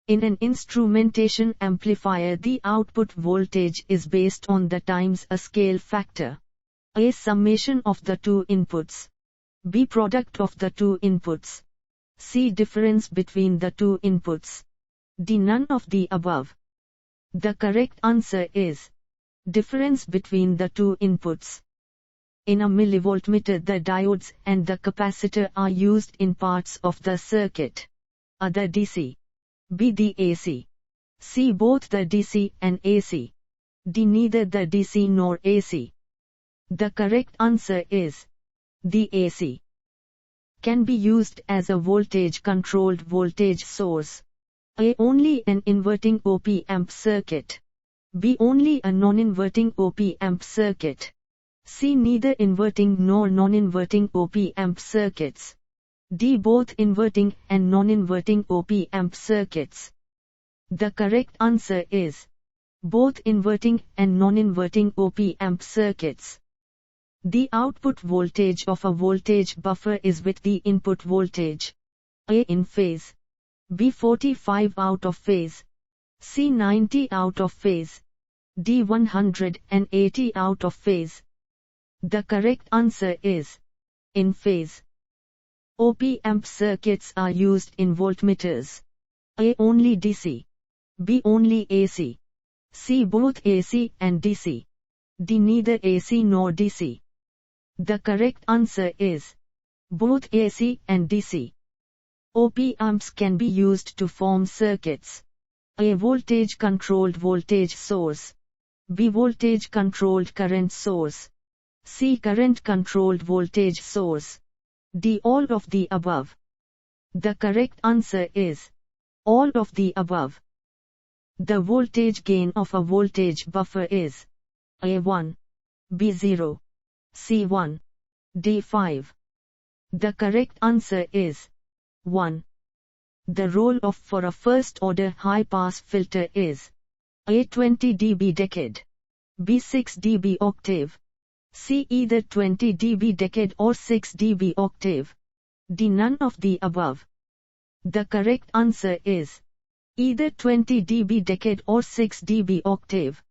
In an instrumentation amplifier, the output voltage is based on the times a scale factor. A. Summation of the two inputs. B. Product of the two inputs. C. Difference between the two inputs. D. None of the above. The correct answer is difference between the two inputs. In a millivoltmeter, the diodes and the capacitor are used in parts of the circuit. A. The DC. B. The AC. C. Both the DC and AC. D. Neither the DC nor AC. The correct answer is the AC. Can be used as a voltage-controlled voltage source. A. Only an inverting op-amp circuit. B. Only a non-inverting op-amp circuit. C. Neither inverting nor non-inverting op-amp circuits. D. Both inverting and non-inverting op-amp circuits. The correct answer is both inverting and non-inverting op-amp circuits. The output voltage of a voltage buffer is with the input voltage. A. In phase. B. 45 out of phase. C. 90 out of phase. D. 180 out of phase. The correct answer is in phase. Op-amp circuits are used in voltmeters. A. Only DC. B. Only AC. C. Both AC and DC. D. Neither AC nor DC. The correct answer is both AC and DC. Op-amps can be used to form circuits. A. Voltage-controlled voltage source. B. Voltage-controlled current source. C. Current-controlled voltage source. D. All of the above. The correct answer is all of the above. The voltage gain of a voltage buffer is A. 1. B. 0. C. 1. D. 5. The correct answer is 1. The roll-off for a first-order high-pass filter is A. 20 dB decade. B. 6 dB octave. C. Either 20 dB decade or 6 dB octave. D. None of the above. The correct answer is either 20 dB decade or 6 dB octave.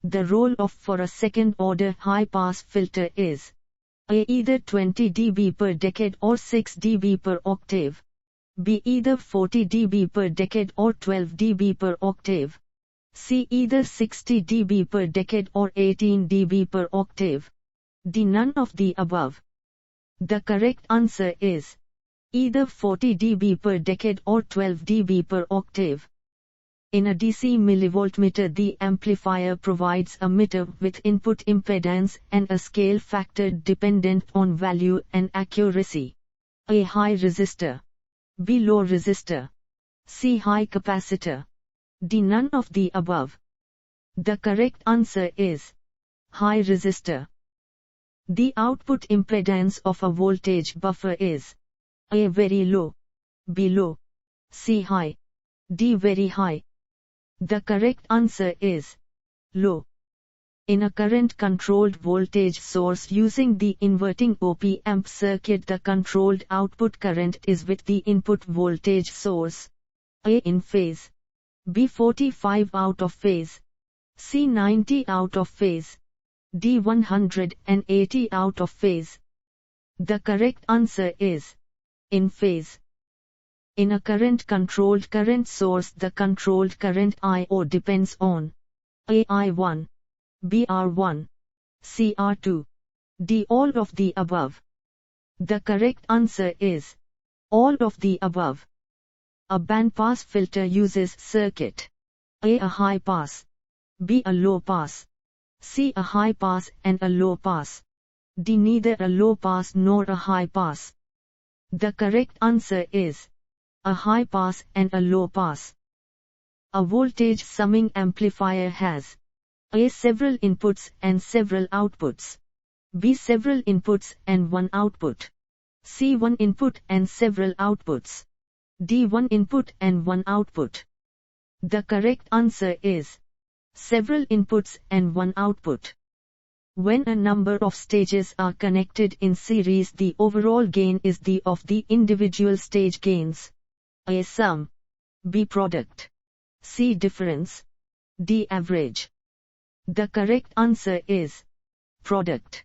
The roll-off for a second-order high-pass filter is A. Either 20 dB per decade or 6 dB per octave. B. Either 40 dB per decade or 12 dB per octave. C. Either 60 dB per decade or 18 dB per octave. D. None of the above. The correct answer is either 40 dB per decade or 12 dB per octave. In a DC millivoltmeter, the amplifier provides a meter with input impedance and a scale factor dependent on value and accuracy. A. High resistor. B. Low resistor. C. High capacitor. D. None of the above. The correct answer is high resistor. The output impedance of a voltage buffer is A. Very low. B. Low. C. High. D. Very high. The correct answer is low. In a current-controlled voltage source using the inverting op-amp circuit, the controlled output current is with the input voltage source. A. In phase. B. 45 out of phase. C. 90 out of phase. D. 180 out of phase. The correct answer is in phase. In a current-controlled current source, the controlled current I/O depends on A. I1. B. R1. C. R2. D. All of the above. The correct answer is all of the above. A bandpass filter uses circuit A. A high pass. B. A low pass. C. A high pass and a low pass. D. Neither a low pass nor a high pass. The correct answer is a high pass and a low pass. A voltage summing amplifier has A. Several inputs and several outputs. B. Several inputs and one output. C. One input and several outputs. D. One input and one output. The correct answer is several inputs and one output. When a number of stages are connected in series, the overall gain is the of the individual stage gains. A. Sum. B. Product. C. Difference. D. Average. The correct answer is product.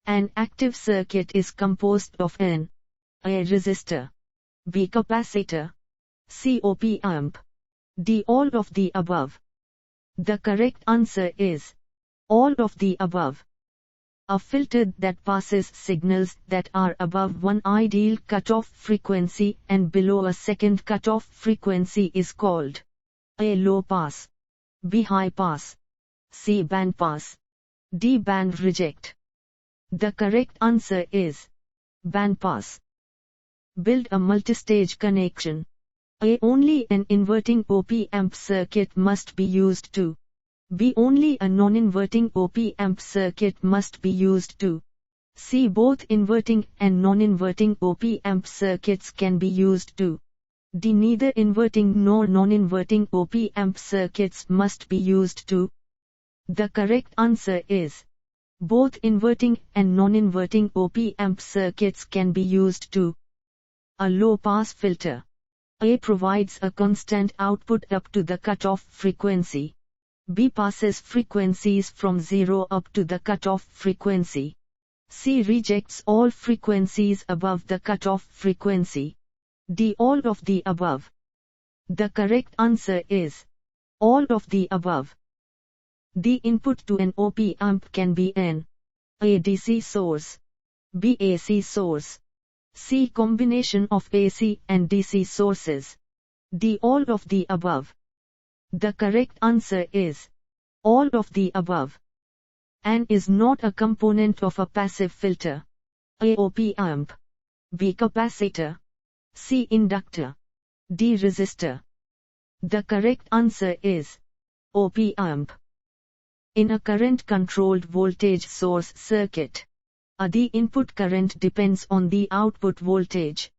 An active circuit is composed of A. Resistor. B. Capacitor. C. Op-Amp. D. All of the above. The correct answer is all of the above. A filter that passes signals that are above one ideal cutoff frequency and below a second cutoff frequency is called A. Low pass. B. High pass. C. Band pass. D. Band reject. The correct answer is band pass. Build a multistage connection. A. Only an inverting op-amp circuit must be used to. B. Only a non-inverting op-amp circuit must be used to. C. Both inverting and non-inverting op-amp circuits can be used to. D. Neither inverting nor non-inverting op-amp circuits must be used to. The correct answer is both inverting and non-inverting op-amp circuits can be used to. A low-pass filter. A. Provides a constant output up to the cutoff frequency. B. Passes frequencies from 0 up to the cutoff frequency. C. Rejects all frequencies above the cutoff frequency. D. All of the above. The correct answer is all of the above. The input to an op-amp can be an A. DC source. B. AC source. C. Combination of AC and DC sources. D. All of the above. The correct answer is all of the above. An is not a component of a passive filter. A. Op-amp. B. Capacitor. C. Inductor. D. Resistor. The correct answer is op-amp. In a current-controlled voltage source circuit, A. The input current depends on the output voltage.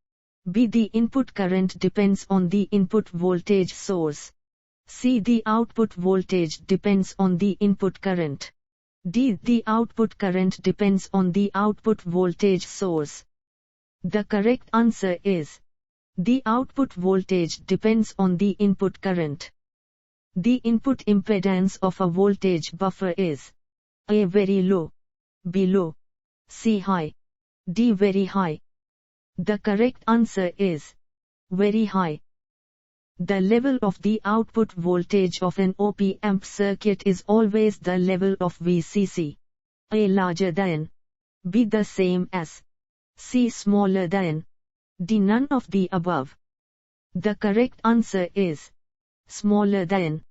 B. The input current depends on the input voltage source. C. The output voltage depends on the input current. D. The output current depends on the output voltage source. The correct answer is the output voltage depends on the input current. The input impedance of a voltage buffer is A. Very low. B. Low. C. High. D. Very high. The correct answer is very high. The level of the output voltage of an op-amp circuit is always the level of VCC. A. Larger than. B. The same as. C. Smaller than. D. None of the above. The correct answer is smaller than.